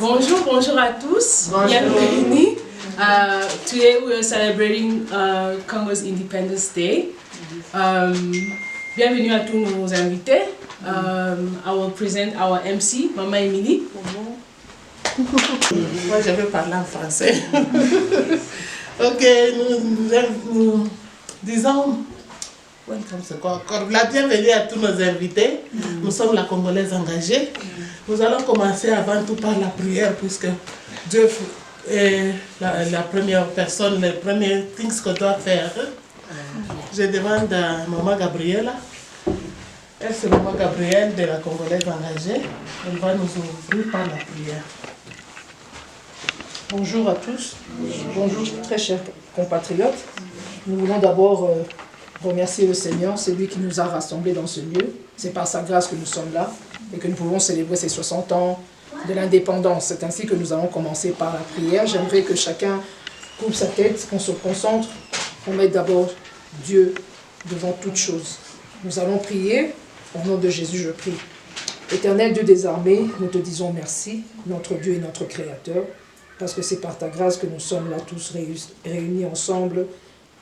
Bonjour à tous. Bienvenue. Today we are celebrating Congo's Independence Day. Bienvenue à tous nos invités. I will present our MC, Maman Emily. Moi, je vais parler en français. Ok, nous disons la bienvenue à tous nos invités. Nous sommes la Congolaise engagée. Nous allons commencer avant tout par la prière, puisque Dieu est la première personne, les premiers things qu'on doit faire. Je demande à Maman Gabriela. Elle, c'est Maman Gabrielle de la Congolaise engagée. Elle va nous ouvrir par la prière. Bonjour à tous. Bonjour très chers compatriotes. Nous voulons d'abord remercier le Seigneur, c'est lui qui nous a rassemblés dans ce lieu. C'est par sa grâce que nous sommes là et que nous pouvons célébrer ces 60 ans de l'indépendance. C'est ainsi que nous allons commencer par la prière. J'aimerais que chacun coupe sa tête, qu'on se concentre, qu'on mette d'abord Dieu devant toute chose. Nous allons prier. Au nom de Jésus, je prie. Éternel Dieu des armées, nous te disons merci, notre Dieu et notre Créateur, parce que c'est par ta grâce que nous sommes là tous réunis ensemble,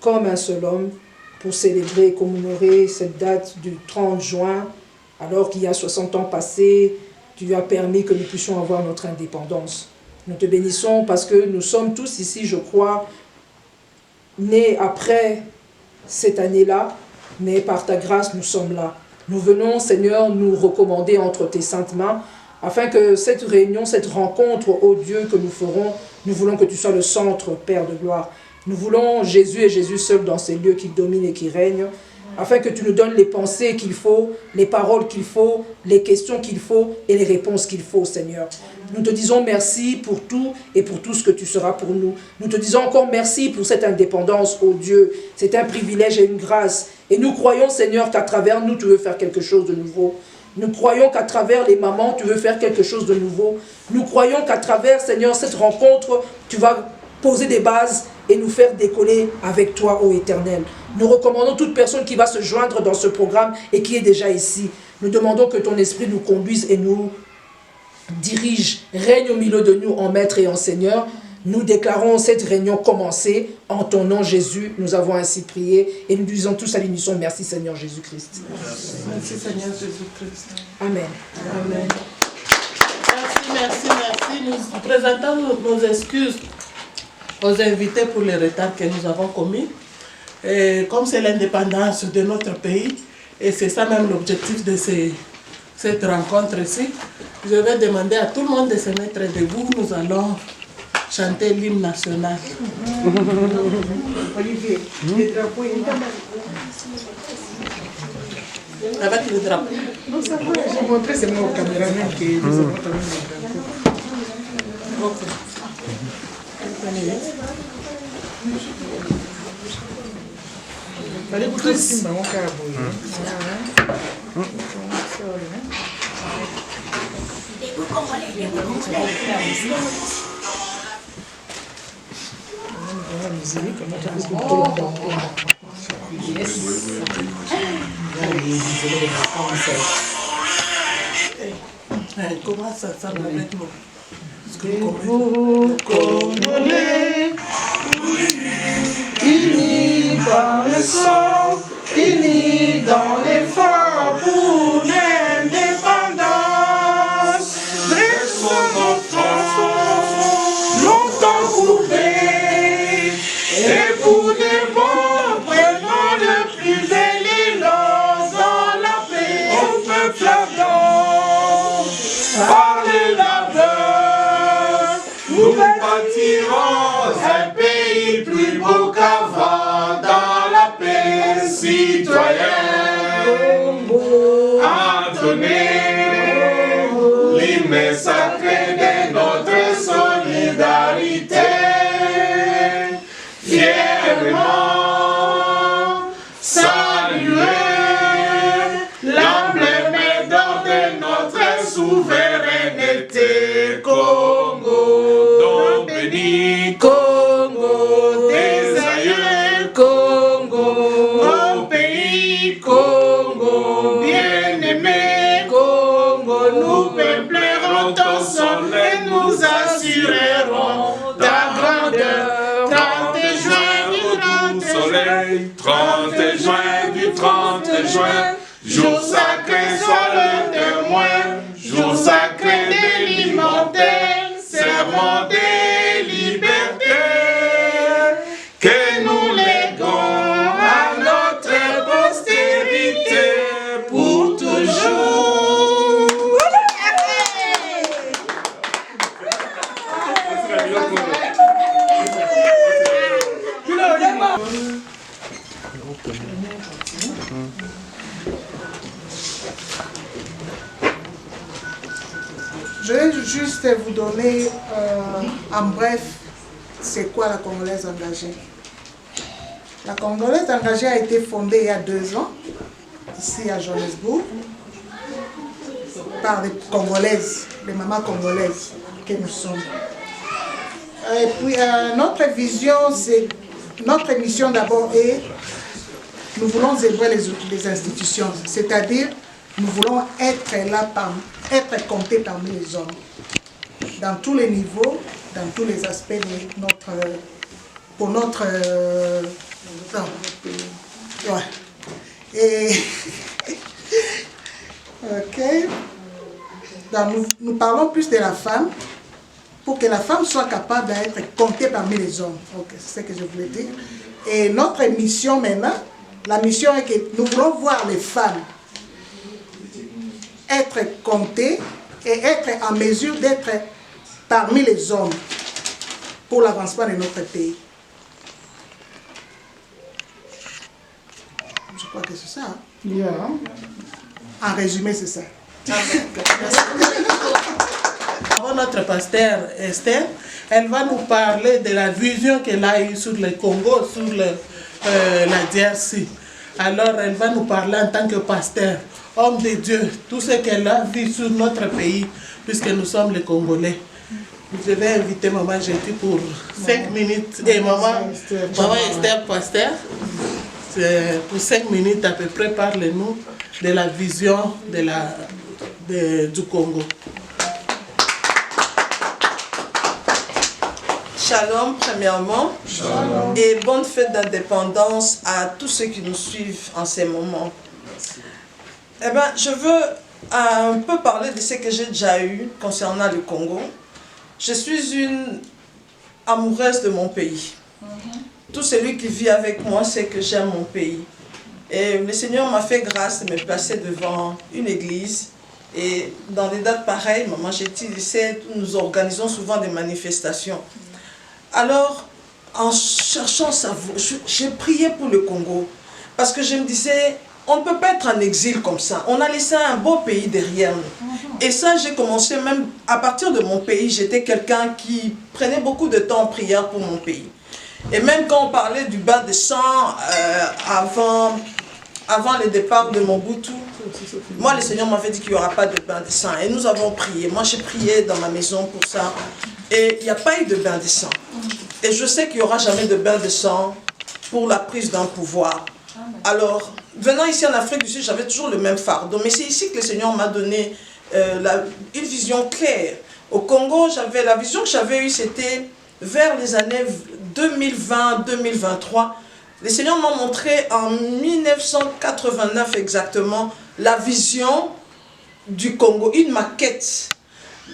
comme un seul homme, pour célébrer et commémorer cette date du 30 juin, alors qu'il y a 60 ans passés, tu as permis que nous puissions avoir notre indépendance. Nous te bénissons parce que nous sommes tous ici, je crois, nés après cette année-là, mais par ta grâce, nous sommes là. Nous venons, Seigneur, nous recommander entre tes saintes mains, afin que cette réunion, cette rencontre, ô Dieu, que nous ferons, nous voulons que tu sois le centre, Père de gloire. Nous voulons Jésus et Jésus seul dans ces lieux qui dominent et qui règnent, afin que tu nous donnes les pensées qu'il faut, les paroles qu'il faut, les questions qu'il faut et les réponses qu'il faut, Seigneur. Nous te disons merci pour tout et pour tout ce que tu seras pour nous. Nous te disons encore merci pour cette indépendance, ô Dieu. C'est un privilège et une grâce. Et nous croyons, Seigneur, qu'à travers nous, tu veux faire quelque chose de nouveau. Nous croyons qu'à travers les mamans, tu veux faire quelque chose de nouveau. Nous croyons qu'à travers, Seigneur, cette rencontre, tu vas poser des bases et nous faire décoller avec toi, ô Éternel. Nous recommandons toute personne qui va se joindre dans ce programme et qui est déjà ici. Nous demandons que ton esprit nous conduise et nous dirige, règne au milieu de nous en maître et en Seigneur. Nous déclarons cette réunion commencée. En ton nom, Jésus, nous avons ainsi prié et nous disons tous à l'unisson, merci Seigneur Jésus-Christ. Merci Seigneur Jésus-Christ. Amen. Amen. Merci. Nous présentons nos excuses aux invités pour le retard que nous avons commis. Et comme c'est l'indépendance de notre pays, et c'est ça même l'objectif de cette rencontre ici, je vais demander à tout le monde de se mettre debout. Nous allons chanter l'hymne national. Olivier, les drapeaux, avec le drapeau. Non, ça va, j'ai montré seulement au caméraman que nous avons quand même le drapeau. Fallait que tu filmes mon carabou. Comment ça avec nous? Vous, Congolais, unis par le sang, unis dans l'effort pour l'indépendance. Dressons nos fronts, longtemps courbés, et pour des bons, prenons le plus bel élan dans la paix au peuple ardent. Par les labeurs, nous bâtirons un pays plus beau qu'avant dans la paix citoyenne. Entonner l'hymne sacré de notre solidarité. Fièrement saluer l'emblème d'or de notre souveraineté. Congo, donc béni, Congo, des aïeux, Congo, mon pays, Congo, bien-aimé, Congo, nous peuplons ton 30 juin, du 30 juin, jour sacré, sois le témoin, jour sacré des l'immortel, serment des libertés, que nous léguons à notre postérité pour toujours. Je vais juste vous donner en bref c'est quoi la Congolaise engagée. La Congolaise engagée a été fondée il y a 2 ans, ici à Johannesburg, par les Congolaises, les mamans congolaises que nous sommes. Et puis notre vision, c'est, notre mission d'abord est, nous voulons œuvrer les institutions, c'est-à-dire nous voulons être là, être comptés parmi les hommes, dans tous les niveaux, dans tous les aspects de notre, pour notre, ouais. Et, ok, donc nous parlons plus de la femme, pour que la femme soit capable d'être comptée parmi les hommes. Ok, c'est ce que je voulais dire. Et notre mission maintenant, la mission est que nous voulons voir les femmes être comptées et être en mesure d'être parmi les hommes pour l'avancement de notre pays. Je crois que c'est ça. Hein? Yeah. En résumé, c'est ça. Avant notre pasteur Esther, elle va nous parler de la vision qu'elle a eue sur le Congo, sur la DRC. Alors, elle va nous parler en tant que pasteur, homme de Dieu, tout ce qu'elle a vu sur notre pays, puisque nous sommes les Congolais. Je vais inviter Maman Jetty pour 5 minutes, et Maman Esther, pasteur, pour 5 minutes à peu près, parlez-nous de la vision du Congo. Shalom, premièrement, Shalom. Et bonne fête d'indépendance à tous ceux qui nous suivent en ces moments. Eh bien, je veux un peu parler de ce que j'ai déjà eu concernant le Congo. Je suis une amoureuse de mon pays. Tout celui qui vit avec moi sait que j'aime mon pays. Et le Seigneur m'a fait grâce de me placer devant une église. Et dans des dates pareilles, Maman Jetty, nous organisons souvent des manifestations. Alors, en cherchant ça, j'ai prié pour le Congo. Parce que je me disais, on ne peut pas être en exil comme ça. On a laissé un beau pays derrière nous. Et ça, j'ai commencé même, à partir de mon pays, j'étais quelqu'un qui prenait beaucoup de temps en prière pour mon pays. Et même quand on parlait du bain de sang avant le départ de Mobutu, moi, le Seigneur m'avait dit qu'il n'y aura pas de bain de sang. Et nous avons prié. Moi, j'ai prié dans ma maison pour ça. Et il n'y a pas eu de bain de sang. Et je sais qu'il n'y aura jamais de bain de sang pour la prise d'un pouvoir. Alors, venant ici en Afrique du Sud, j'avais toujours le même fardeau. Mais c'est ici que le Seigneur m'a donné une vision claire. Au Congo, la vision que j'avais eue, c'était vers les années 2020-2023. Le Seigneur m'a montré en 1989 exactement la vision du Congo, une maquette.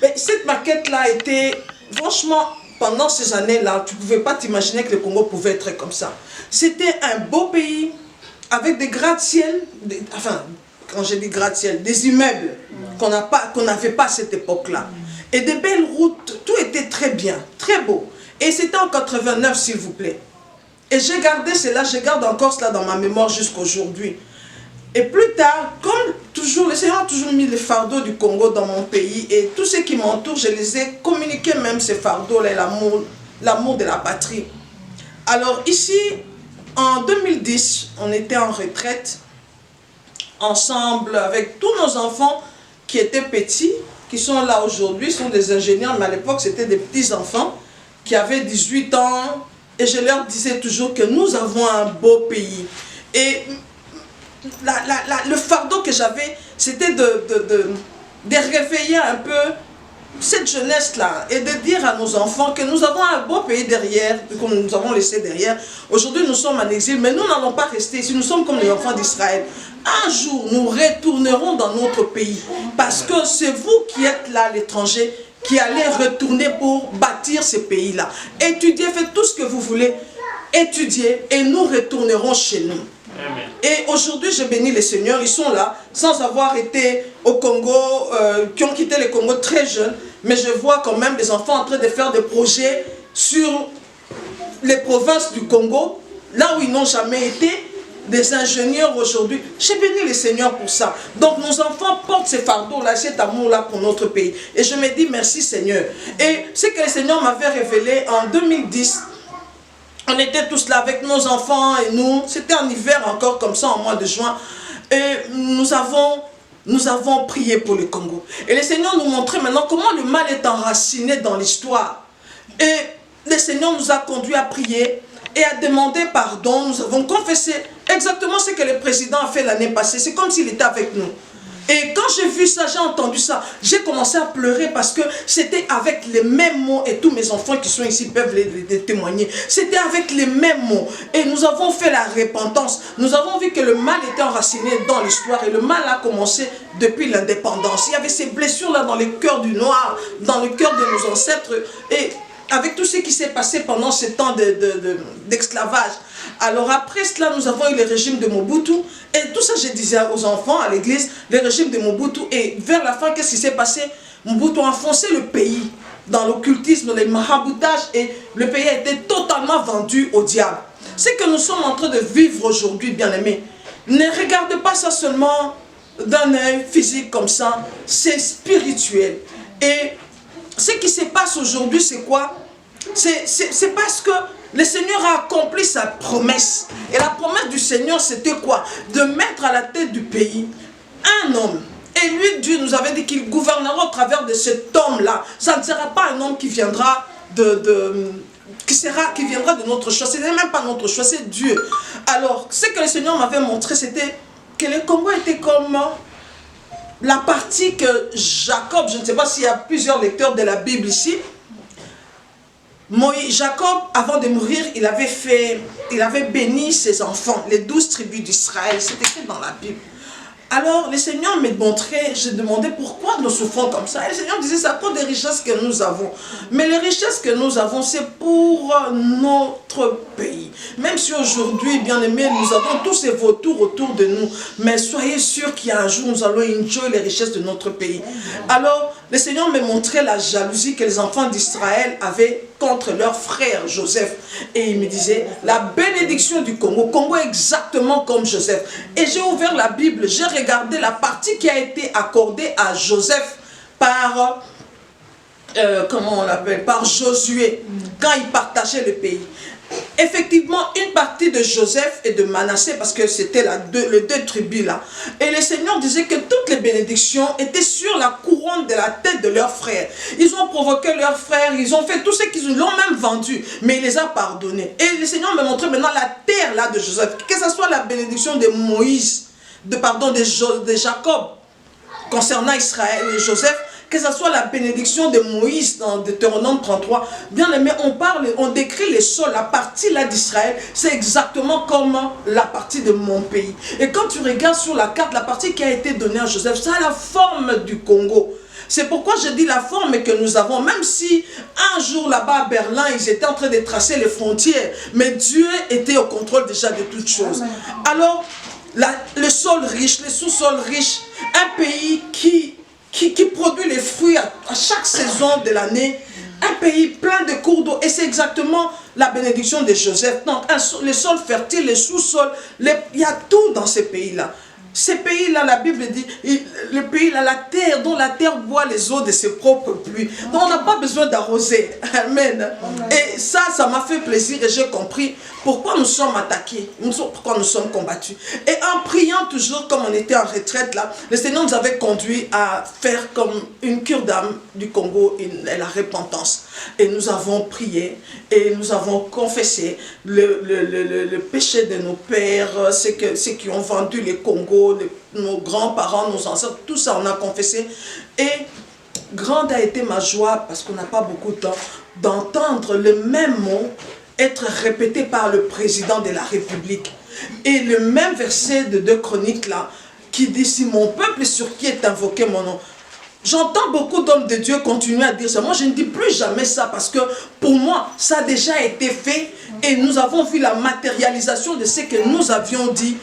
Mais cette maquette-là était, franchement, pendant ces années-là, tu ne pouvais pas t'imaginer que le Congo pouvait être comme ça. C'était un beau pays, avec des gratte-ciel, enfin, quand j'ai dit gratte-ciel, des immeubles qu'on n'avait pas à cette époque-là. Et des belles routes, tout était très bien, très beau. Et c'était en 89, s'il vous plaît. Et j'ai gardé cela, je garde encore cela dans ma mémoire jusqu'aujourd'hui. Et plus tard, comme toujours, le Seigneur a toujours mis les fardeaux du Congo dans mon pays. Et tous ceux qui m'entourent, je les ai communiqués même ces fardeaux-là, l'amour de la patrie. Alors ici, en 2010, on était en retraite, ensemble avec tous nos enfants qui étaient petits, qui sont là aujourd'hui, sont des ingénieurs, mais à l'époque c'était des petits-enfants qui avaient 18 ans. Et je leur disais toujours que nous avons un beau pays. Et le fardeau que j'avais, c'était de réveiller un peu cette jeunesse-là et de dire à nos enfants que nous avons un beau pays derrière, que nous avons laissé derrière. Aujourd'hui, nous sommes en exil, mais nous n'allons pas rester ici. Nous sommes comme les enfants d'Israël. Un jour, nous retournerons dans notre pays parce que c'est vous qui êtes là, à l'étranger, qui allez retourner pour bâtir ce pays-là. Étudiez, faites tout ce que vous voulez, étudiez et nous retournerons chez nous. Amen. Et aujourd'hui, je bénis les seigneurs, ils sont là, sans avoir été au Congo, qui ont quitté le Congo très jeunes, mais je vois quand même des enfants en train de faire des projets sur les provinces du Congo, là où ils n'ont jamais été, des ingénieurs aujourd'hui. J'ai béni les seigneurs pour ça. Donc nos enfants portent ces fardeaux-là, cet amour-là pour notre pays. Et je me dis merci Seigneur. Et ce que le Seigneur m'avait révélé en 2010, on était tous là avec nos enfants et nous. C'était en hiver encore comme ça, en mois de juin. Et nous avons prié pour le Congo. Et le Seigneur nous montrait maintenant comment le mal est enraciné dans l'histoire. Et le Seigneur nous a conduits à prier et à demander pardon. Nous avons confessé exactement ce que le président a fait l'année passée. C'est comme s'il était avec nous. Et quand j'ai vu ça, j'ai entendu ça, j'ai commencé à pleurer parce que c'était avec les mêmes mots, et tous mes enfants qui sont ici peuvent les témoigner. C'était avec les mêmes mots. Et nous avons fait la repentance. Nous avons vu que le mal était enraciné dans l'histoire et le mal a commencé depuis l'indépendance. Il y avait ces blessures-là dans le cœur du noir, dans le cœur de nos ancêtres. Et avec tout ce qui s'est passé pendant ce temps d'esclavage. Alors après cela, nous avons eu le régime de Mobutu. Et tout ça, je disais aux enfants, à l'église, le régime de Mobutu. Et vers la fin, qu'est-ce qui s'est passé? Mobutu a enfoncé le pays dans l'occultisme, les maraboutages. Et le pays a été totalement vendu au diable. Ce que nous sommes en train de vivre aujourd'hui, bien-aimés, ne regardez pas ça seulement d'un œil physique comme ça. C'est spirituel. Et ce qui se passe aujourd'hui, c'est quoi? C'est parce que le Seigneur a accompli sa promesse. Et la promesse du Seigneur, c'était quoi? De mettre à la tête du pays un homme. Et lui, Dieu nous avait dit qu'il gouvernera au travers de cet homme-là. Ça ne sera pas un homme qui viendra qui viendra de notre choix. Ce n'est même pas notre choix, c'est Dieu. Alors, ce que le Seigneur m'avait montré, c'était que le Congo était comme la partie que Jacob, je ne sais pas s'il y a plusieurs lecteurs de la Bible ici, Jacob, avant de mourir, il avait béni ses enfants, les 12 tribus d'Israël. C'est écrit dans la Bible. Alors, le Seigneur me montrait, je demandais pourquoi nous souffrons comme ça. Et le Seigneur disait, c'est à cause des richesses que nous avons. Mais les richesses que nous avons, c'est pour notre pays. Même si aujourd'hui, bien aimés, nous avons tous ces vautours autour de nous. Mais soyez sûrs qu'il y a un jour, nous allons enjoy les richesses de notre pays. Alors, le Seigneur me montrait la jalousie que les enfants d'Israël avaient contre leur frère Joseph. Et il me disait, la bénédiction du Congo, Congo est exactement comme Joseph. Et j'ai ouvert la Bible, j'ai regardé la partie qui a été accordée à Joseph par, comment on l'appelle, par Josué, quand il partageait le pays. Effectivement, une partie de Joseph et de Manassé, parce que c'était les deux tribus là. Et le Seigneur disait que toutes les bénédictions étaient sur la couronne de la tête de leurs frères. Ils ont provoqué leurs frères, ils ont fait tout ce qu'ils l'ont même vendu, mais il les a pardonnés. Et le Seigneur me montrait maintenant la terre là de Joseph, que ce soit la bénédiction de Moïse, de Jacob, concernant Israël et Joseph, que ce soit la bénédiction de Moïse dans Deutéronome 33, bien aimé, on décrit les sols, la partie là d'Israël, c'est exactement comme la partie de mon pays. Et quand tu regardes sur la carte, la partie qui a été donnée à Joseph, ça a la forme du Congo. C'est pourquoi je dis la forme que nous avons, même si un jour là-bas à Berlin, ils étaient en train de tracer les frontières, mais Dieu était au contrôle déjà de toutes choses. Alors, le sol riche, les sous-sols riches, un pays qui produit les fruits à chaque saison de l'année, un pays plein de cours d'eau, et c'est exactement la bénédiction de Joseph. Donc, les sols fertiles, les sous-sols, il y a tout dans ces pays-là. Ces pays-là, la Bible dit, le pays-là, la terre, dont la terre boit les eaux de ses propres pluies. Donc on n'a pas besoin d'arroser. Amen. Et ça m'a fait plaisir et j'ai compris pourquoi nous sommes attaqués, pourquoi nous sommes combattus. Et en priant toujours, comme on était en retraite là, le Seigneur nous avait conduit à faire comme une cure d'âme du Congo et la repentance. Et nous avons prié et nous avons confessé le péché de nos pères, ceux qui ont vendu les Congos, nos grands-parents, nos ancêtres, tout ça on a confessé. Et grande a été ma joie, parce qu'on n'a pas beaucoup de temps, d'entendre le même mot être répété par le président de la République. Et le même verset de 2 Chroniques là, qui dit, si mon peuple sur qui est invoqué mon nom. J'entends beaucoup d'hommes de Dieu continuer à dire ça. Moi, je ne dis plus jamais ça parce que pour moi, ça a déjà été fait et nous avons vu la matérialisation de ce que nous avions dit.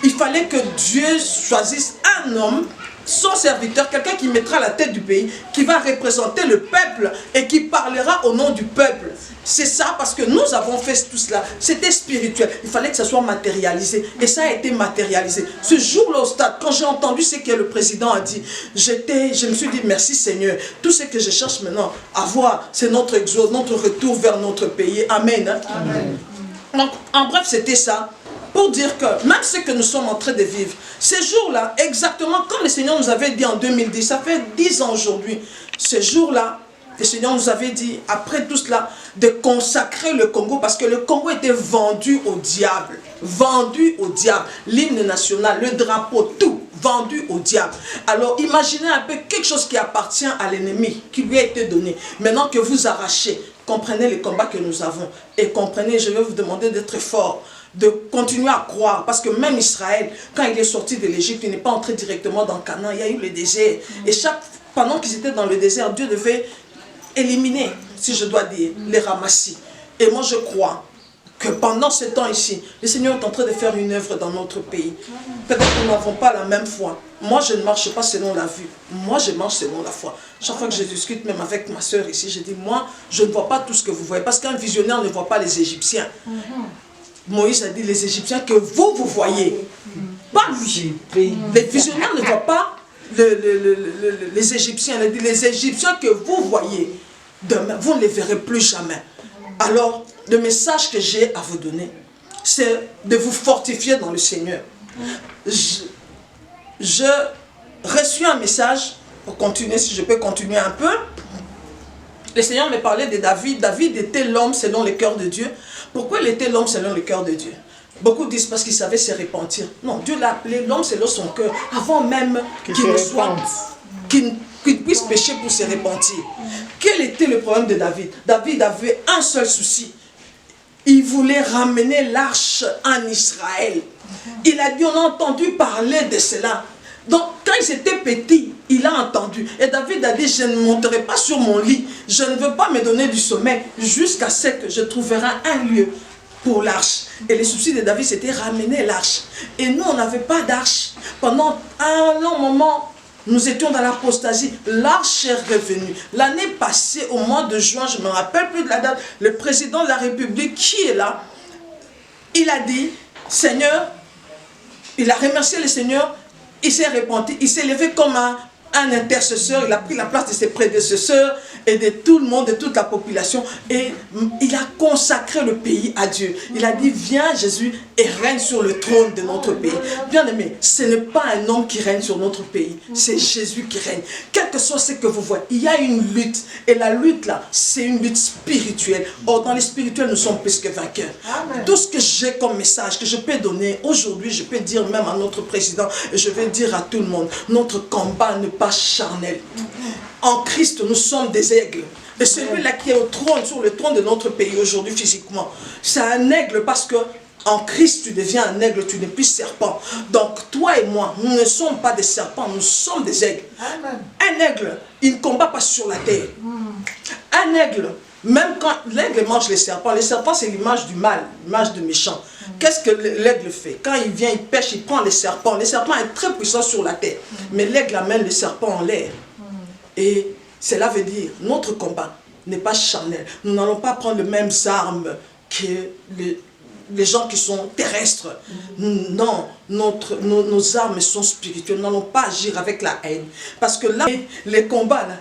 Il fallait que Dieu choisisse un homme, son serviteur, quelqu'un qui mettra la tête du pays, qui va représenter le peuple et qui parlera au nom du peuple. C'est ça, parce que nous avons fait tout cela. C'était spirituel. Il fallait que ça soit matérialisé. Et ça a été matérialisé. Ce jour-là au stade, quand j'ai entendu ce que le président a dit, je me suis dit, merci Seigneur. Tout ce que je cherche maintenant à voir, c'est notre exode, notre retour vers notre pays. Amen. Amen. Donc, en bref, c'était ça. Pour dire que même ce que nous sommes en train de vivre, ces jours-là, exactement comme le Seigneur nous avait dit en 2010, ça fait 10 ans aujourd'hui, ces jours-là, le Seigneur nous avait dit, après tout cela, de consacrer le Congo, parce que le Congo était vendu au diable. Vendu au diable. L'hymne national, le drapeau, tout vendu au diable. Alors imaginez un peu quelque chose qui appartient à l'ennemi, qui lui a été donné. Maintenant que vous arrachez, comprenez les combats que nous avons. Et comprenez, je vais vous demander d'être fort, de continuer à croire, parce que même Israël, quand il est sorti de l'Égypte, il n'est pas entré directement dans Canaan, il y a eu le désert. Et pendant qu'ils étaient dans le désert, Dieu devait éliminer, si je dois dire, les ramassis. Et moi je crois que pendant ce temps ici, le Seigneur est en train de faire une œuvre dans notre pays. Peut-être que nous n'avons pas la même foi. Moi je ne marche pas selon la vue. Moi je marche selon la foi. Chaque fois que je discute même avec ma soeur ici, je dis, moi je ne vois pas tout ce que vous voyez. Parce qu'un visionnaire ne voit pas les Égyptiens. Moïse a dit, les Égyptiens que vous voyez. Pas lui. Les visionnaires ne voient pas les Égyptiens. Il a dit, les Égyptiens que vous voyez, demain, vous ne les verrez plus jamais. Alors, le message que j'ai à vous donner, c'est de vous fortifier dans le Seigneur. Je reçus un message, pour continuer, si je peux continuer un peu. Le Seigneur me parlait de David. David était l'homme selon le cœur de Dieu. Pourquoi il était l'homme selon le cœur de Dieu? Beaucoup disent parce qu'il savait se repentir. Non, Dieu l'a appelé l'homme selon son cœur, avant même qu'il ne soit, qu'il puisse pécher pour se repentir. Quel était le problème de David? David avait un seul souci. Il voulait ramener l'arche en Israël. Il a dit, on a entendu parler de cela. Donc, quand ils étaient petits, il a entendu. Et David a dit, je ne monterai pas sur mon lit. Je ne veux pas me donner du sommeil jusqu'à ce que je trouverai un lieu pour l'arche. Et le souci de David, c'était ramener l'arche. Et nous, on n'avait pas d'arche. Pendant un long moment, nous étions dans l'apostasie. L'arche est revenue. L'année passée, au mois de juin, je ne me rappelle plus de la date, le président de la République qui est là, il a dit, Seigneur, il a remercié le Seigneur, il s'est repenti, il s'est levé comme un intercesseur, il a pris la place de ses prédécesseurs et de tout le monde, de toute la population, et il a consacré le pays à Dieu. Il a dit, viens Jésus et règne sur le trône de notre pays. Bien aimé, ce n'est pas un homme qui règne sur notre pays, c'est Jésus qui règne. Quel que soit ce que vous voyez, il y a une lutte, et la lutte là, c'est une lutte spirituelle. Or, dans les spirituels, nous sommes plus que vainqueurs. Amen. Tout ce que j'ai comme message, que je peux donner aujourd'hui, je peux dire même à notre président, et je vais dire à tout le monde, notre combat ne pas charnel. En Christ, nous sommes des aigles. Et celui-là qui est au trône, sur le trône de notre pays aujourd'hui physiquement, c'est un aigle parce que en Christ, tu deviens un aigle, tu n'es plus serpent. Donc, toi et moi, nous ne sommes pas des serpents, nous sommes des aigles. Amen. Un aigle, il ne combat pas sur la terre. Un aigle, même quand l'aigle mange les serpents c'est l'image du mal, l'image du méchant. Qu'est-ce que l'aigle fait? Quand il vient, il pêche, il prend les serpents. Les serpents est très puissant sur la terre. Mais l'aigle amène les serpents en l'air. Et cela veut dire, notre combat n'est pas charnel. Nous n'allons pas prendre les mêmes armes que les gens qui sont terrestres. Non, nos armes sont spirituelles. Nous n'allons pas agir avec la haine. Parce que là, les combats, là,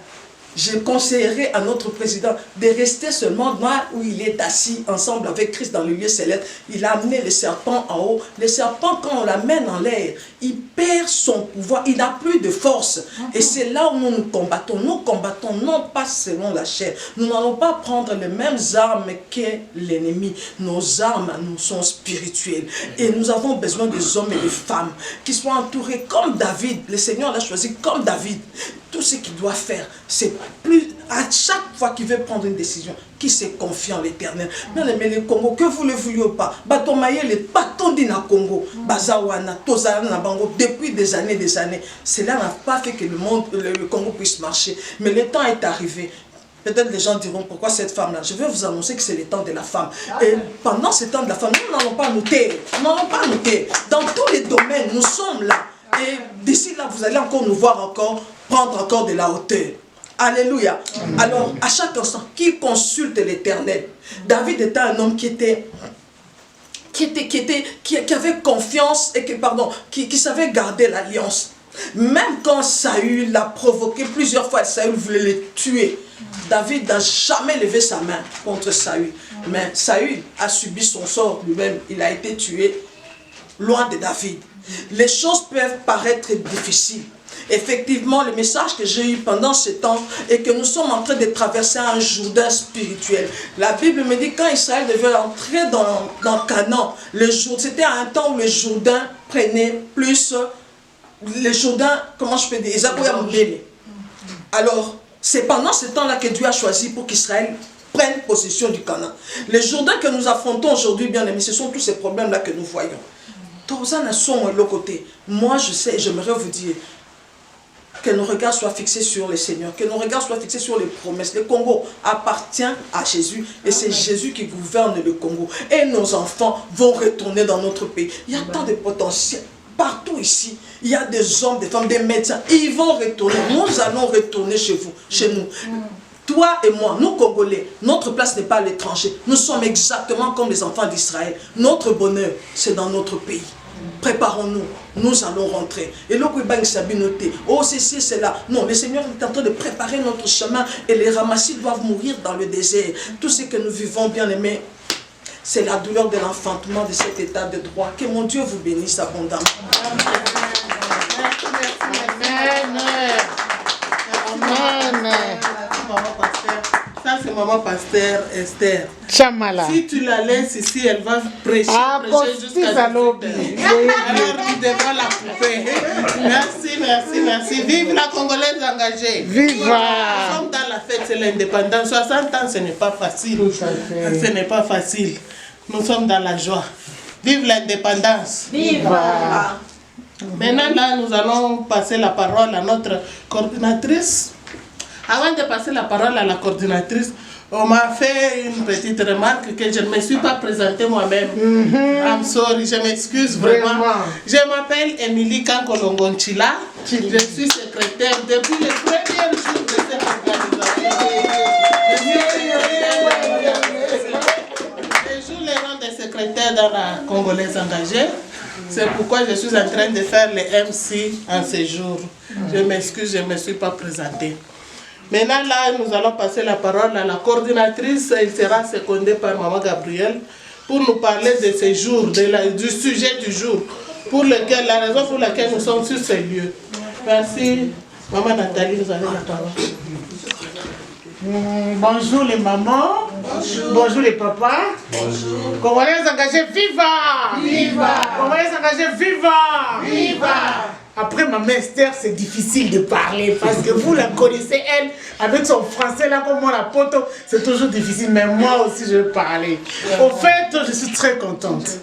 je conseillerais à notre président de rester seulement là où il est assis ensemble avec Christ dans le lieu céleste. Il a amené les serpents en haut. Les serpents, quand on l'amène en l'air, il perd son pouvoir, il n'a plus de force. Et c'est là où nous combattons. Nous combattons non pas selon la chair. Nous n'allons pas prendre les mêmes armes que l'ennemi. Nos armes, nous sont spirituelles. Et nous avons besoin des hommes et des femmes qui soient entourés comme David. Le Seigneur l'a choisi comme David. tout ce qu'il doit faire, c'est plus à chaque fois qu'il veut prendre une décision, qu'il se confie en l'Éternel. Bien aimé le Congo, que vous le vouliez ou pas, Batomaye le bâton d'Ina Congo, Bazawana, Tozana Bango, depuis des années, cela n'a pas fait que le Congo puisse marcher. Mais le temps est arrivé. Peut-être les gens diront pourquoi cette femme-là. Je vais vous annoncer que c'est le temps de la femme. Et pendant ce temps de la femme, nous n'allons pas nous taire. Nous n'allons pas nous taire. Dans tous les domaines, nous sommes là. Et d'ici là, vous allez encore nous voir prendre encore de la hauteur. Alléluia. Alors, à chaque instant, qui consulte l'Éternel? David était un homme qui avait confiance et qui savait garder l'alliance. Même quand Saül l'a provoqué plusieurs fois, Saül voulait le tuer. David n'a jamais levé sa main contre Saül. Mais Saül a subi son sort lui-même. Il a été tué loin de David. Les choses peuvent paraître difficiles. Effectivement, le message que j'ai eu pendant ce temps est que nous sommes en train de traverser un Jourdain spirituel. La Bible me dit que quand Israël devait entrer dans Canaan, c'était un temps où le Jourdain prenait plus... Le Jourdain, comment je peux dire, alors, c'est pendant ce temps-là que Dieu a choisi pour qu'Israël prenne possession du Canaan. Le Jourdain que nous affrontons aujourd'hui, bien aimés, ce sont tous ces problèmes-là que nous voyons. Moi, je sais, j'aimerais vous dire que nos regards soient fixés sur le Seigneur, que nos regards soient fixés sur les promesses. Le Congo appartient à Jésus et c'est Jésus qui gouverne le Congo. Et nos enfants vont retourner dans notre pays. Il y a tant de potentiel. Partout ici, il y a des hommes, des femmes, des médecins. Ils vont retourner. Nous allons retourner chez vous, chez nous. Toi et moi, nous Congolais, notre place n'est pas à l'étranger. Nous sommes exactement comme les enfants d'Israël. Notre bonheur, c'est dans notre pays. Préparons-nous, nous allons rentrer. Et là, oh, c'est là. Non, le Seigneur est en train de préparer notre chemin et les ramassis doivent mourir dans le désert. Tout ce que nous vivons, bien aimés, c'est la douleur de l'enfantement de cet état de droit. Que mon Dieu vous bénisse abondamment. Amen. Ça, c'est maman pasteur Esther. Chamala. Si tu la laisses ici, elle va prêcher jusqu'à 18h. Alors, tu devras la couper. Merci. Vive la Congolaise engagée. Viva. Nous sommes dans la fête, c'est l'indépendance. 60 ans, ce n'est pas facile. Ce n'est pas facile. Nous sommes dans la joie. Vive l'indépendance. Viva. Maintenant, là, nous allons passer la parole à notre coordinatrice. Avant de passer la parole à la coordinatrice, on m'a fait une petite remarque que je ne me suis pas présentée moi-même. I'm sorry, je m'excuse vraiment. Je m'appelle Émilie Kankolongonchila. Je suis secrétaire depuis le premier jour de cette organisation. Je joue le rang de secrétaire dans la Congolaise engagée. C'est pourquoi je suis en train de faire le MC en ce jour. Je m'excuse, je ne me suis pas présentée. Maintenant, là, nous allons passer la parole à la coordinatrice. Elle sera secondée par Maman Gabrielle pour nous parler de ce jour, du sujet du jour, la raison pour laquelle nous sommes sur ce lieu. Merci. Maman Nathalie, vous avez la parole. Bonjour les mamans. Bonjour les papas. Bonjour. Congolais engagés, viva! Viva! Congolais engagés, viva! Viva! Après ma mère Esther, c'est difficile de parler parce que vous la connaissez, elle, avec son français là, comme moi la poto, c'est toujours difficile, mais moi aussi je vais parler. Au fait, je suis très contente.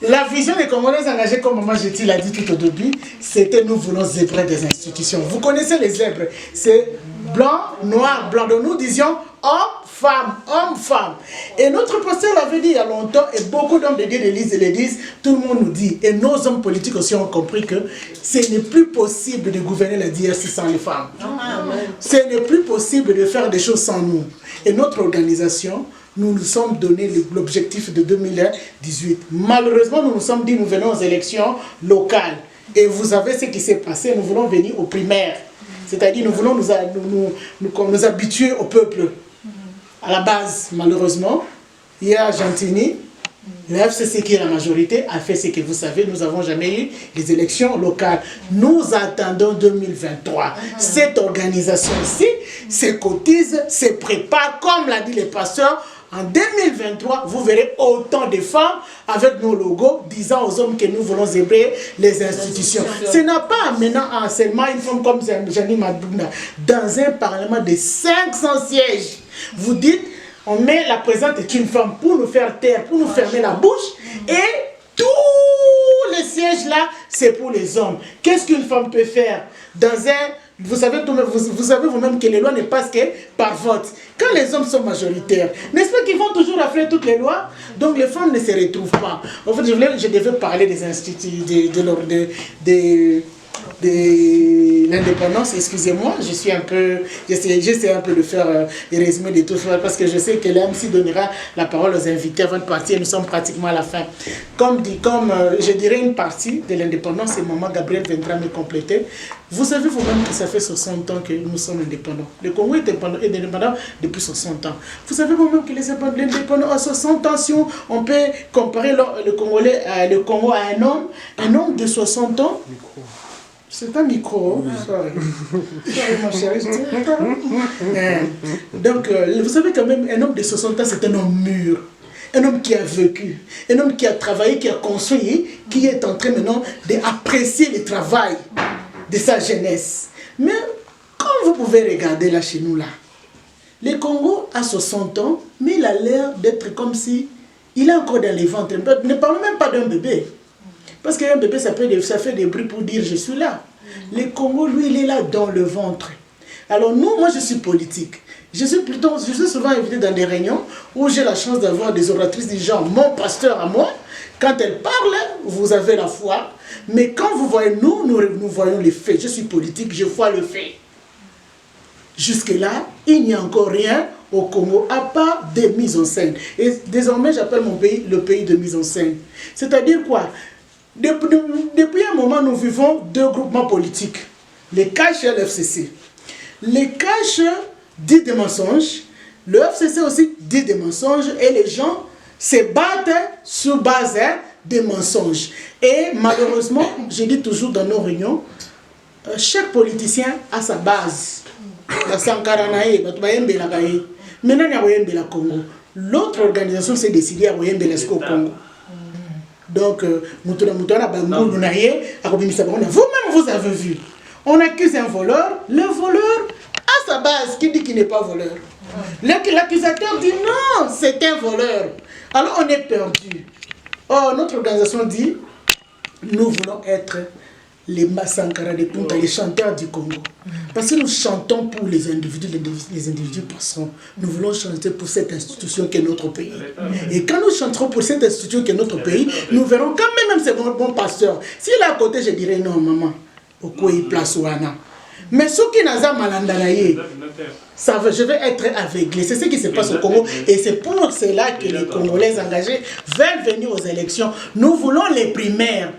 La vision des Congolais engagés, comme Maman Jetty l'a dit tout au début, c'était nous voulons zébrer des institutions. Vous connaissez les zèbres, c'est blanc, noir, blanc. Donc nous disions homme, femme. Et notre pasteur l'avait dit il y a longtemps, et beaucoup d'hommes de Dieu le disent, tout le monde nous dit, et nos hommes politiques aussi ont compris que ce n'est plus possible de gouverner la DRC sans les femmes. Ce n'est plus possible de faire des choses sans nous. Et notre organisation, nous nous sommes donné l'objectif de 2018. Malheureusement, nous nous sommes dit, nous venons aux élections locales. Et vous savez ce qui s'est passé, nous voulons venir aux primaires. C'est-à-dire, nous voulons nous habituer au peuple. À la base, malheureusement, il y a Gentini, La FCC qui est la majorité a fait ce que vous savez, nous n'avons jamais eu les élections locales. Nous attendons 2023. Cette organisation ici se cotise, se prépare, comme l'a dit le pasteur. En 2023, vous verrez autant de femmes avec nos logos disant aux hommes que nous voulons zébrer les institutions. Ce n'est pas maintenant seulement une femme comme Janine Madouna. Dans un parlement de 500 sièges, vous dites, on met la présente est une femme pour nous faire taire, pour nous fermer la bouche, et tous les sièges là, c'est pour les hommes. Qu'est-ce qu'une femme peut faire dans un... Vous savez vous-même que les lois ne passent que par vote. Quand les hommes sont majoritaires, n'est-ce pas qu'ils vont toujours affler toutes les lois? Donc les femmes ne se retrouvent pas. En fait, je devais parler des instituts, de l'indépendance, excusez-moi, j'essaie un peu de faire des résumés de tout ça parce que je sais que l'AMC donnera la parole aux invités avant de partir, nous sommes pratiquement à la fin. Comme je dirais une partie de l'indépendance, et maman Gabriel viendra me compléter. Vous savez vous-même que ça fait 60 ans que nous sommes indépendants. Le Congo est indépendant depuis 60 ans. Vous savez vous-même que les indépendants à 60 ans, si on peut comparer le Congo à un homme de 60 ans. C'est un micro. Sorry, mon chéri. Donc, vous savez quand même, un homme de 60 ans, c'est un homme mûr. Un homme qui a vécu. Un homme qui a travaillé, qui a construit, qui est en train maintenant d'apprécier le travail de sa jeunesse. Mais, comme vous pouvez regarder là chez nous, là, le Congo a 60 ans, mais il a l'air d'être comme si il est encore dans les ventres. Ne parlons même pas d'un bébé. Parce qu'un bébé, ça fait des bruits pour dire « je suis là ». Le Congo, lui, il est là dans le ventre. Alors moi, je suis politique. Je suis souvent invité dans des réunions où j'ai la chance d'avoir des oratrices du genre « mon pasteur à moi ». Quand elle parle, vous avez la foi. Mais quand vous voyez nous voyons les faits. Je suis politique, je vois le fait. Jusque-là, il n'y a encore rien au Congo, à part des mises en scène. Et désormais, j'appelle mon pays le pays de mise en scène. C'est-à-dire quoi? Depuis un moment, nous vivons deux groupements politiques. Les caches et l'FCC. Les caches disent des mensonges. Le FCC aussi dit des mensonges. Et les gens se battent sur base des mensonges. Et malheureusement, je dis toujours dans nos réunions, chaque politicien a sa base. Maintenant, il y a Congo. L'autre organisation s'est décidée à Royembela au Congo. Donc, vous-même vous avez vu. On accuse un voleur. Le voleur a sa base qui dit qu'il n'est pas voleur. L'accusateur dit non, c'est un voleur. Alors on est perdu. Or, notre organisation dit, nous voulons être les Massankara de Punta, les chanteurs du Congo. Parce que nous chantons pour les individus passeront. Nous voulons chanter pour cette institution qui est notre pays. Et quand nous chanterons pour cette institution qui est notre pays, nous verrons quand même c'est bon pasteur. S'il est à côté, je dirais non, maman. Pourquoi il place Ouana? Mais ce qui n'a pas malandanaye, je vais être aveuglé. C'est ce qui se passe au Congo. Et c'est pour cela que les Congolais engagés veulent venir aux élections. Nous voulons les primaires.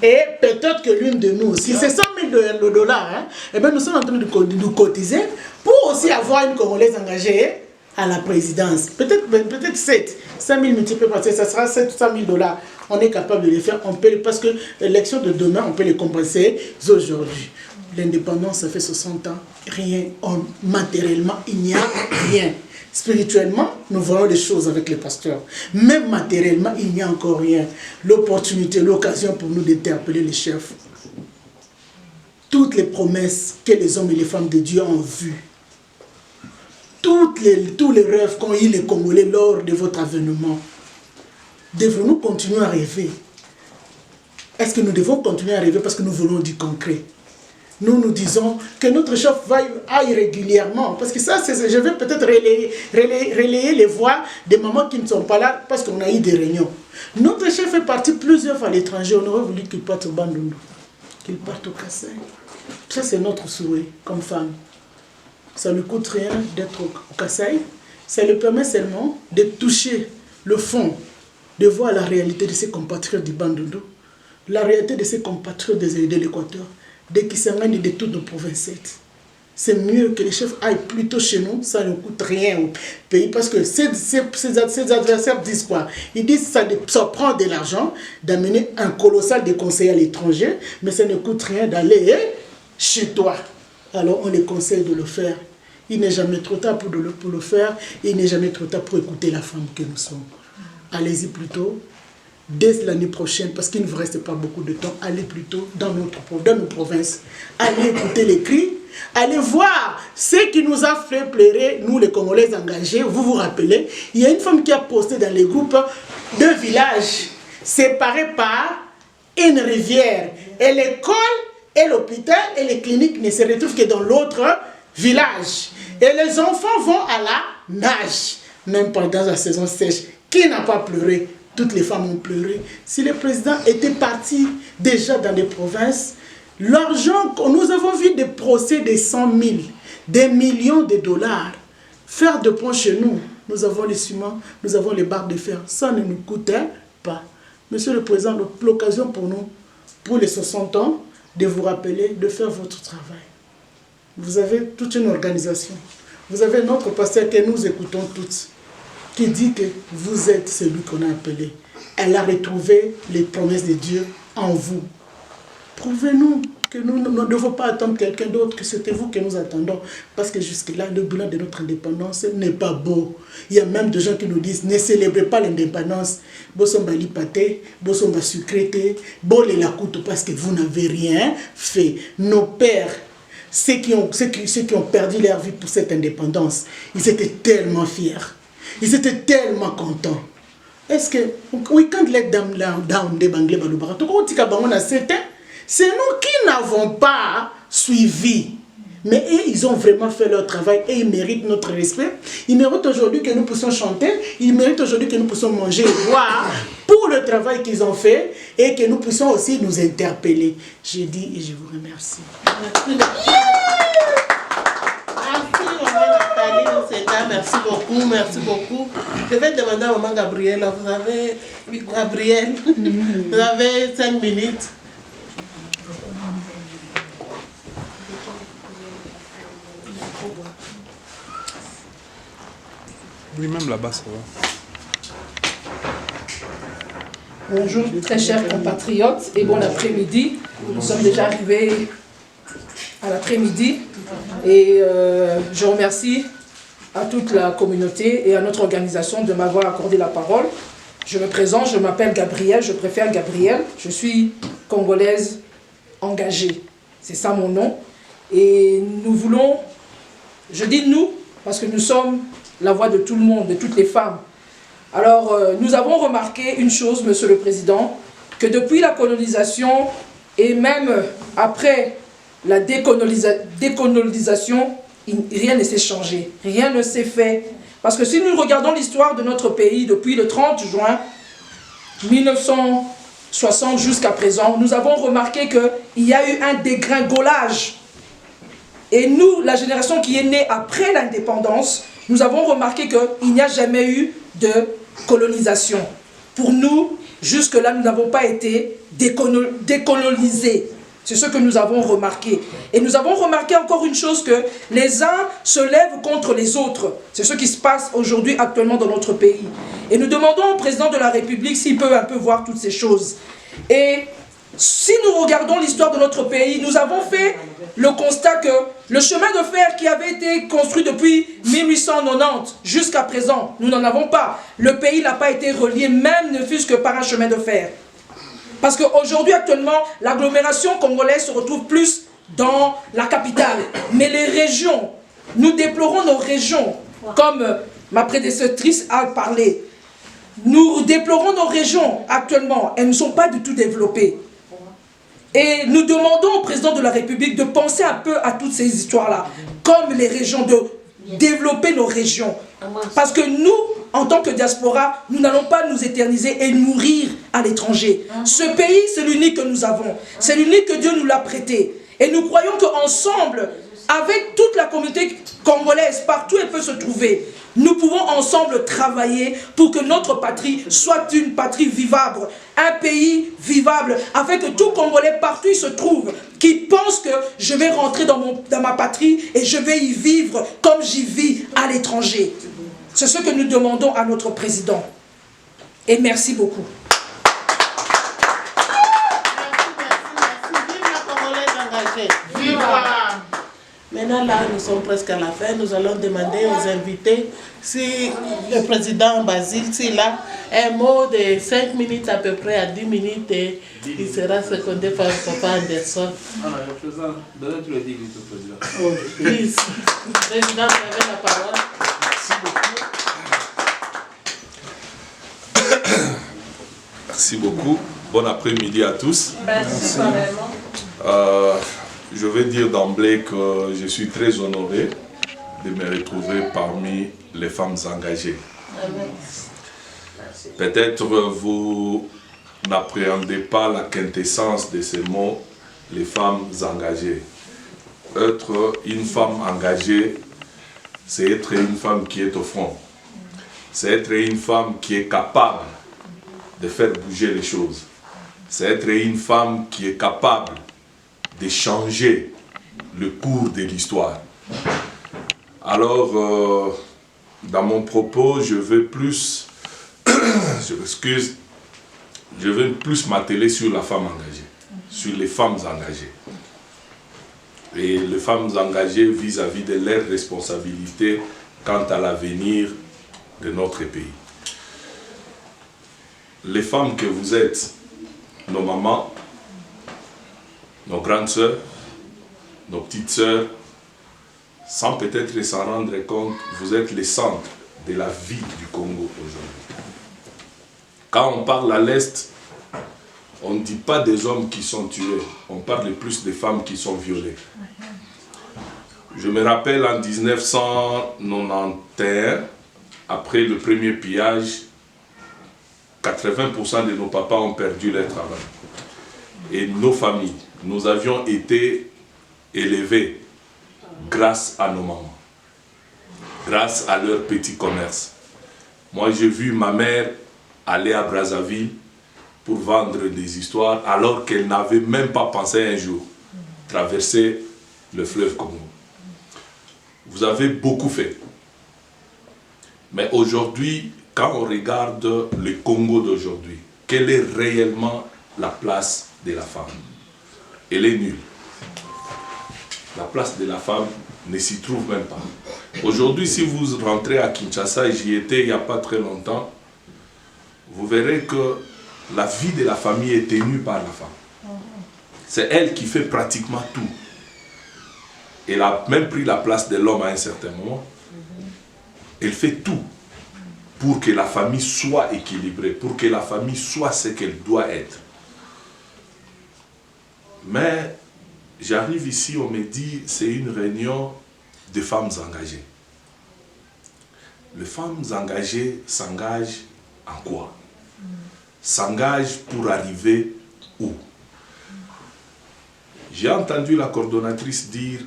Et peut-être que l'une de nous, si c'est 100 000 $, hein, eh bien nous sommes en train de nous cotiser pour aussi avoir une Congolaise engagée à la présidence. Peut-être 7. 5 000 multipliés par 7, ça sera 700 000 $. On est capable de les faire, parce que l'élection de demain, on peut les compenser aujourd'hui. L'indépendance, ça fait 60 ans, rien, matériellement, il n'y a rien. Spirituellement, nous voyons les choses avec les pasteurs. Même matériellement, il n'y a encore rien. L'opportunité, l'occasion pour nous d'interpeller les chefs. Toutes les promesses que les hommes et les femmes de Dieu ont vues. Tous les rêves qu'ont eu les Congolais lors de votre avènement. Devons-nous continuer à rêver? Est-ce que nous devons continuer à rêver parce que nous voulons du concret? Nous disons que notre chef aille régulièrement. Parce que ça, je vais peut-être relayer les voix des mamans qui ne sont pas là parce qu'on a eu des réunions. Notre chef est parti plusieurs fois à l'étranger. On aurait voulu qu'il parte au Bandundu, qu'il parte au Kassai. Ça, c'est notre souhait comme femme. Ça ne lui coûte rien d'être au Kassai. Ça lui permet seulement de toucher le fond, de voir la réalité de ses compatriotes du Bandundu, la réalité de ses compatriotes de l'Équateur, de Kisangani et de toutes nos provinces. c'est mieux que les chefs aillent plutôt chez nous, ça ne coûte rien au pays. Parce que ces adversaires disent quoi? Ils disent que ça prend de l'argent d'amener un colossal des conseillers à l'étranger, mais ça ne coûte rien d'aller chez toi. Alors on les conseille de le faire. Il n'est jamais trop tard pour le faire, il n'est jamais trop tard pour écouter la femme que nous sommes. Allez-y plutôt. Dès l'année prochaine, parce qu'il ne vous reste pas beaucoup de temps, allez plutôt dans nos provinces. Allez écouter les cris, allez voir ce qui nous a fait pleurer, nous les Congolais engagés. Vous vous rappelez, il y a une femme qui a posté dans les groupes 2 villages séparés par une rivière. Et l'école, et l'hôpital, et les cliniques ne se retrouvent que dans l'autre village. Et les enfants vont à la nage, même pendant la saison sèche. Qui n'a pas pleuré? Toutes les femmes ont pleuré. Si le président était parti déjà dans les provinces, l'argent, nous avons vu des procès de 100 000, des millions de dollars. Faire de pont chez nous, nous avons les ciments, nous avons les barres de fer. Ça ne nous coûtait pas. Monsieur le Président, l'occasion pour nous, pour les 60 ans, de vous rappeler de faire votre travail. Vous avez toute une organisation. Vous avez notre pasteur que nous écoutons toutes, qui dit que vous êtes celui qu'on a appelé. Elle a retrouvé les promesses de Dieu en vous. Prouvez-nous que nous ne devons pas attendre quelqu'un d'autre, que c'était vous que nous attendons. Parce que jusque-là, le bilan de notre indépendance n'est pas beau. Il y a même des gens qui nous disent, ne célébrez pas l'indépendance. Bosomba lipate, bosomba sucrété, bolé la couteau parce que vous n'avez rien fait. Nos pères, ceux qui ont perdu leur vie pour cette indépendance, ils étaient tellement fiers. Ils étaient tellement contents. Est-ce que, oui, quand les dames de Banglé Balubara, c'est nous qui n'avons pas suivi. Mais ils ont vraiment fait leur travail et ils méritent notre respect. Ils méritent aujourd'hui que nous puissions chanter. Ils méritent aujourd'hui que nous puissions manger et boire pour le travail qu'ils ont fait et que nous puissions aussi nous interpeller. Je dis et je vous remercie. Merci beaucoup, merci beaucoup. Je vais demander à maman Gabrielle, vous avez, oui, Gabrielle, vous avez 5 minutes. Oui, même là-bas, ça va. Bonjour, très chers compatriotes, et bon après-midi. Nous sommes déjà arrivés à l'après-midi et je remercie à toute la communauté et à notre organisation de m'avoir accordé la parole. Je me présente, je m'appelle Gabrielle, je préfère Gabrielle, je suis congolaise engagée, c'est ça mon nom. Et nous voulons, je dis nous, parce que nous sommes la voix de tout le monde, de toutes les femmes. Alors, nous avons remarqué une chose, Monsieur le Président, que depuis la colonisation et même après la décolonisation, rien ne s'est changé, rien ne s'est fait. Parce que si nous regardons l'histoire de notre pays depuis le 30 juin 1960 jusqu'à présent, nous avons remarqué qu'il y a eu un dégringolage. Et nous, la génération qui est née après l'indépendance, nous avons remarqué qu'il n'y a jamais eu de colonisation. Pour nous, jusque-là, nous n'avons pas été décolonisés. C'est ce que nous avons remarqué. Et nous avons remarqué encore une chose, que les uns se lèvent contre les autres. C'est ce qui se passe aujourd'hui actuellement dans notre pays. Et nous demandons au président de la République s'il peut un peu voir toutes ces choses. Et si nous regardons l'histoire de notre pays, nous avons fait le constat que le chemin de fer qui avait été construit depuis 1890 jusqu'à présent, nous n'en avons pas. Le pays n'a pas été relié, même ne fût-ce que par un chemin de fer. Parce qu'aujourd'hui, actuellement, l'agglomération congolaise se retrouve plus dans la capitale. Mais les régions, nous déplorons nos régions, comme ma prédécessrice a parlé. Nous déplorons nos régions actuellement, elles ne sont pas du tout développées. Et nous demandons au président de la République de penser un peu à toutes ces histoires-là, comme les régions, de développer nos régions. Parce que nous, en tant que diaspora, nous n'allons pas nous éterniser et mourir à l'étranger. Ce pays, c'est l'unique que nous avons. C'est l'unique que Dieu nous l'a prêté. Et nous croyons qu'ensemble, avec toute la communauté congolaise, partout elle peut se trouver, nous pouvons ensemble travailler pour que notre patrie soit une patrie vivable, un pays vivable, afin que tout Congolais partout il se trouve, qui pense que je vais rentrer dans ma patrie et je vais y vivre comme j'y vis à l'étranger. C'est ce que nous demandons à notre président. Et merci beaucoup. Maintenant, là, nous sommes presque à la fin. Nous allons demander aux invités si le président Basile, s'il a un mot de 5 minutes à peu près à 10 minutes, et il sera secondé par Papa Anderson. Donnez tous les 10 minutes au président. Oh, please. Président, vous avez la parole. Merci beaucoup. Bon après-midi à tous. Merci. Je vais dire d'emblée que je suis très honoré de me retrouver parmi les femmes engagées. Peut-être vous n'appréhendez pas la quintessence de ces mots, les femmes engagées. Être une femme engagée, c'est être une femme qui est au front. C'est être une femme qui est capable de faire bouger les choses. C'est être une femme qui est capable de changer le cours de l'histoire. Alors, dans mon propos, je vais plus, je vais plus m'atteler sur la femme engagée, sur les femmes engagées. Et les femmes engagées vis-à-vis de leurs responsabilités quant à l'avenir de notre pays. Les femmes que vous êtes, nos mamans, nos grandes sœurs, nos petites sœurs, sans peut-être s'en rendre compte, vous êtes les centres de la vie du Congo aujourd'hui. Quand on parle à l'Est, on ne dit pas des hommes qui sont tués, on parle plus des femmes qui sont violées. Je me rappelle en 1991, après le premier pillage, 80% de nos papas ont perdu leur travail. Et nos familles, nous avions été élevés grâce à nos mamans, grâce à leur petit commerce. Moi, j'ai vu ma mère aller à Brazzaville pour vendre des histoires alors qu'elle n'avait même pas pensé un jour traverser le fleuve Congo. Vous avez beaucoup fait. Mais aujourd'hui, quand on regarde le Congo d'aujourd'hui, quelle est réellement la place de la femme? Elle est nulle. La place de la femme ne s'y trouve même pas. Aujourd'hui, si vous rentrez à Kinshasa, et j'y étais il n'y a pas très longtemps, vous verrez que la vie de la famille est tenue par la femme. C'est elle qui fait pratiquement tout. Elle a même pris la place de l'homme à un certain moment. Elle fait tout pour que la famille soit équilibrée, pour que la famille soit ce qu'elle doit être. Mais j'arrive ici, on me dit, c'est une réunion de femmes engagées. Les femmes engagées s'engagent en quoi? S'engagent pour arriver où? J'ai entendu la coordonnatrice dire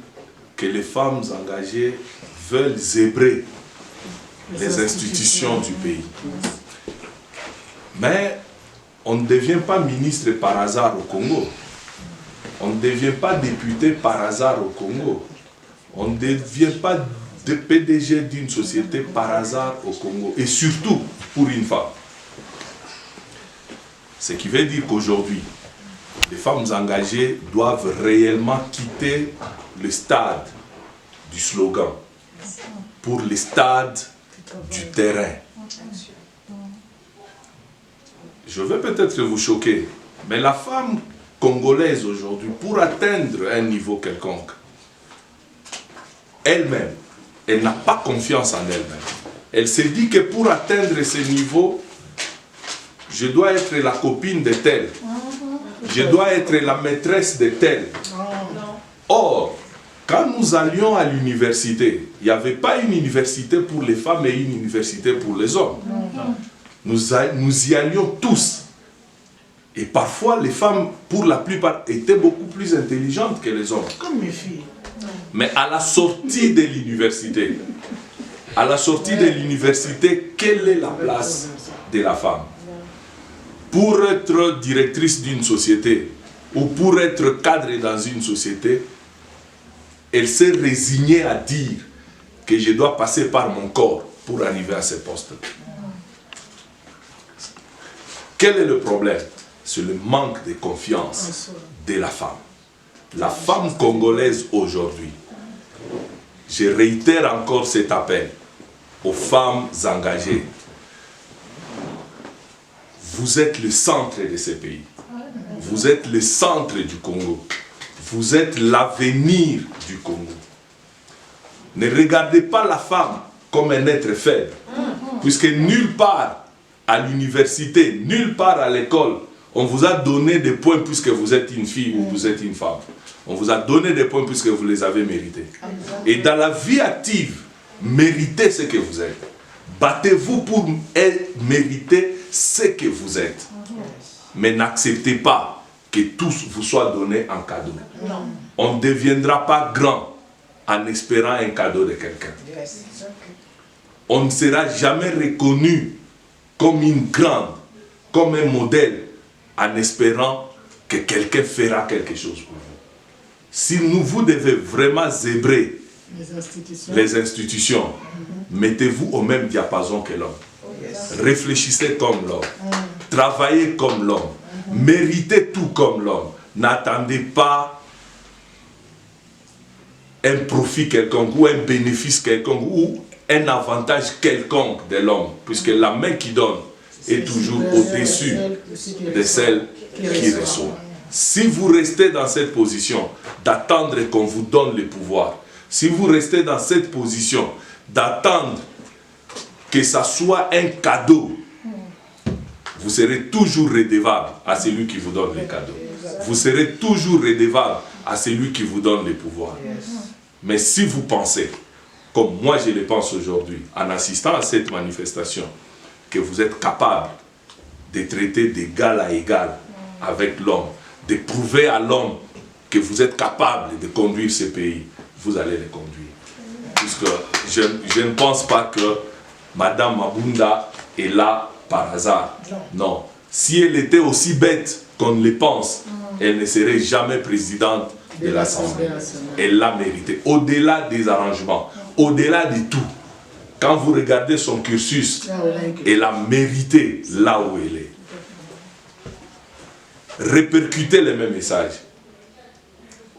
que les femmes engagées veulent zébrer les institutions du pays. Mais on ne devient pas ministre par hasard au Congo. On ne devient pas député par hasard au Congo. On ne devient pas de PDG d'une société par hasard au Congo. Et surtout pour une femme. Ce qui veut dire qu'aujourd'hui, les femmes engagées doivent réellement quitter le stade du slogan pour le stade du terrain. Je vais peut-être vous choquer, mais la femme congolaise aujourd'hui, pour atteindre un niveau quelconque, elle-même, elle n'a pas confiance en elle-même. Elle se dit que pour atteindre ce niveau, je dois être la copine de tel. Je dois être la maîtresse de tel. Or, quand nous allions à l'université, il n'y avait pas une université pour les femmes et une université pour les hommes. Nous y allions tous. Et parfois, les femmes, pour la plupart, étaient beaucoup plus intelligentes que les hommes. Comme mes filles. Mais à la sortie de l'université, quelle est la place de la femme? Pour être directrice d'une société ou pour être cadre dans une société, elle s'est résignée à dire que je dois passer par mon corps pour arriver à ce poste. Quel est le problème? C'est le manque de confiance de la femme. La femme congolaise aujourd'hui, je réitère encore cet appel aux femmes engagées. Vous êtes le centre de ce pays. Vous êtes le centre du Congo. Vous êtes l'avenir du Congo. Ne regardez pas la femme comme un être faible, puisque nulle part à l'université, nulle part à l'école, on vous a donné des points puisque vous êtes une fille ou vous êtes une femme. On vous a donné des points puisque vous les avez mérités. Et dans la vie active, méritez ce que vous êtes. Battez-vous pour mériter ce que vous êtes. Mais n'acceptez pas que tout vous soit donné en cadeau. On ne deviendra pas grand en espérant un cadeau de quelqu'un. On ne sera jamais reconnu comme une grande, comme un modèle, en espérant que quelqu'un fera quelque chose pour vous. Si vous devez vraiment zébrer les institutions, mettez-vous au même diapason que l'homme. Réfléchissez comme l'homme. Travaillez comme l'homme. Méritez tout comme l'homme. N'attendez pas un profit quelconque ou un bénéfice quelconque ou un avantage quelconque de l'homme, puisque la main qui donne est toujours au-dessus de celle qui reçoit. Si vous restez dans cette position d'attendre qu'on vous donne le pouvoir, si vous restez dans cette position d'attendre que ça soit un cadeau, vous serez toujours redevable à celui qui vous donne les cadeaux. Vous serez toujours redevable à celui qui vous donne les pouvoirs. Mais si vous pensez, comme moi je le pense aujourd'hui, en assistant à cette manifestation, que vous êtes capable de traiter d'égal à égal avec l'homme, de prouver à l'homme que vous êtes capable de conduire ce pays, vous allez le conduire. Puisque je ne pense pas que Madame Mabunda est là par hasard. Non. Si elle était aussi bête qu'on le pense, elle ne serait jamais présidente de l'Assemblée. Elle l'a mérité. Au-delà des arrangements, au-delà de tout, quand vous regardez son cursus, elle a mérité là où elle est. Répercutez les mêmes messages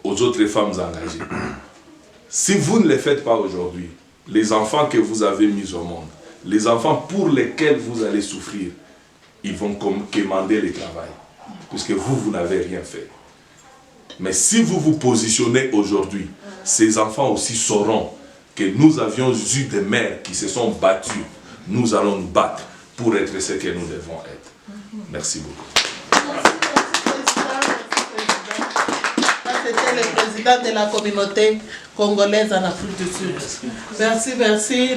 aux autres femmes engagées. Si vous ne les faites pas aujourd'hui, les enfants que vous avez mis au monde, les enfants pour lesquels vous allez souffrir, ils vont commander le travail, puisque vous n'avez rien fait. Mais si vous vous positionnez aujourd'hui, ces enfants aussi sauront que nous avions eu des mères qui se sont battues. Nous allons nous battre pour être ce que nous devons être. Merci beaucoup. C'était le président de la communauté congolaise en Afrique du Sud. Merci, merci.